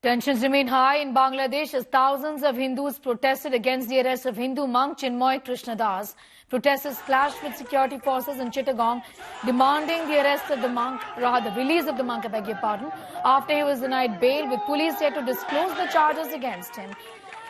Tensions remain high in Bangladesh as thousands of Hindus protested against the arrest of Hindu monk Chinmoy Krishna. Protesters clashed with security forces in Chittagong, demanding the arrest of the monk, rather release of the monk, I beg your pardon, after he was denied bail, with police yet to disclose the charges against him.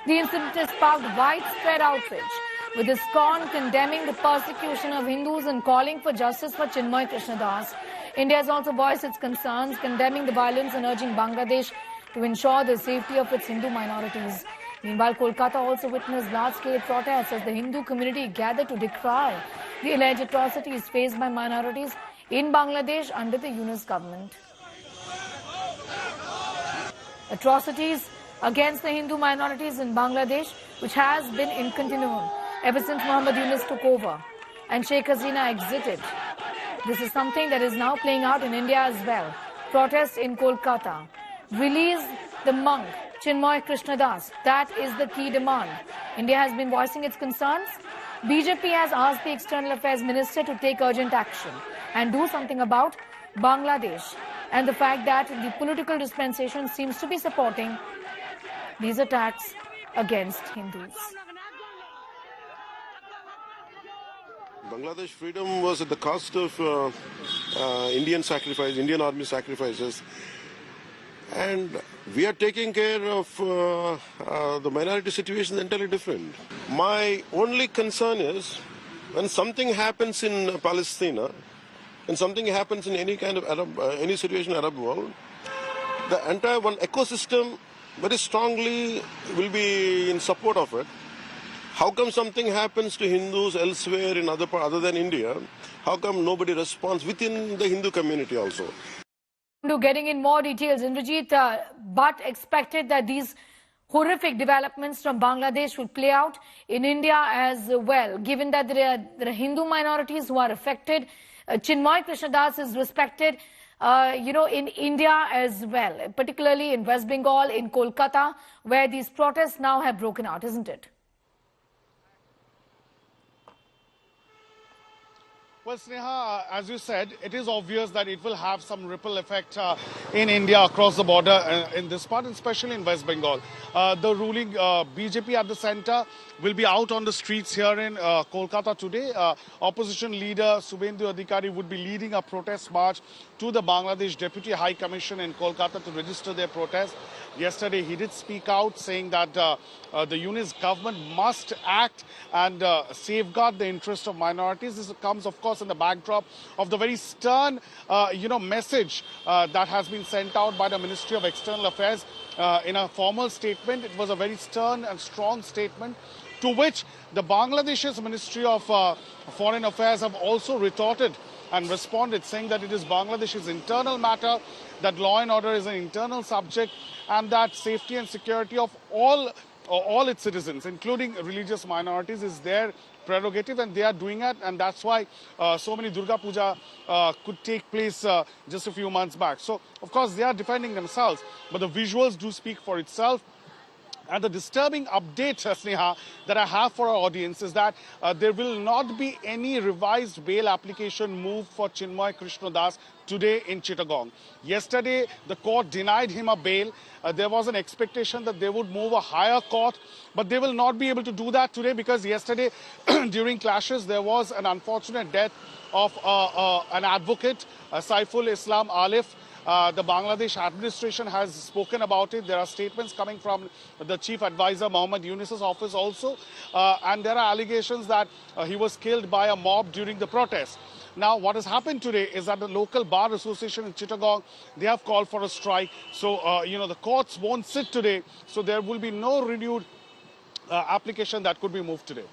The incident has sparked widespread outrage, with ISKCON condemning the persecution of Hindus and calling for justice for Chinmoy Krishna. India has also voiced its concerns, condemning the violence and urging Bangladesh to ensure the safety of its Hindu minorities. Meanwhile, Kolkata also witnessed large-scale protests as the Hindu community gathered to decry the alleged atrocities faced by minorities in Bangladesh under the Yunus government. Atrocities against the Hindu minorities in Bangladesh, which has been in continuum ever since Muhammad Yunus took over and Sheikh Hasina exited. This is something that is now playing out in India as well. Protests in Kolkata. Release the monk, Chinmoy Krishna. That is the key demand. India has been voicing its concerns. BJP has asked the External Affairs Minister to take urgent action and do something about Bangladesh and the fact that the political dispensation seems to be supporting these attacks against Hindus. Bangladesh freedom was at the cost of Indian army sacrifices. And we are taking care of the minority situation entirely different. My only concern is when something happens in Palestine and something happens in any kind of any situation in Arab world, the entire one ecosystem very strongly will be in support of it. How come something happens to Hindus elsewhere in other than India? How come nobody responds within the Hindu community also? Getting in more details, Indrajit, but expected that these horrific developments from Bangladesh will play out in India as well, given that there are Hindu minorities who are affected. Chinmoy Krishna is respected, in India as well, particularly in West Bengal, in Kolkata, where these protests now have broken out, isn't it? Well, Sneha, as you said, it is obvious that it will have some ripple effect in India across the border in this part, and especially in West Bengal. The ruling BJP at the center will be out on the streets here in Kolkata today. Opposition leader Subhendu Adhikari would be leading a protest march to the Bangladesh Deputy High Commission in Kolkata to register their protest. Yesterday, he did speak out saying that the Yunus government must act and safeguard the interest of minorities. This comes, of course, in the backdrop of the very stern, message that has been sent out by the Ministry of External Affairs in a formal statement. It was a very stern and strong statement, to which the Bangladesh's Ministry of Foreign Affairs have also retorted and responded, saying that it is Bangladesh's internal matter, that law and order is an internal subject, and that safety and security of all its citizens, including religious minorities, is their prerogative, and they are doing it, and that's why so many Durga Puja could take place just a few months back. So, of course, they are defending themselves, but the visuals do speak for itself. And the disturbing update, Sneha, that I have for our audience is that there will not be any revised bail application moved for Chinmoy Krishna today in Chittagong. Yesterday, the court denied him a bail. There was an expectation that they would move a higher court, but they will not be able to do that today because yesterday, during clashes, there was an unfortunate death of an advocate, Saiful Islam Alif. The Bangladesh administration has spoken about it. There are statements coming from the chief advisor, Muhammad Yunus's office also. And there are allegations that he was killed by a mob during the protest. Now, what has happened today is that the local bar association in Chittagong, they have called for a strike. So, the courts won't sit today. So there will be no renewed application that could be moved today.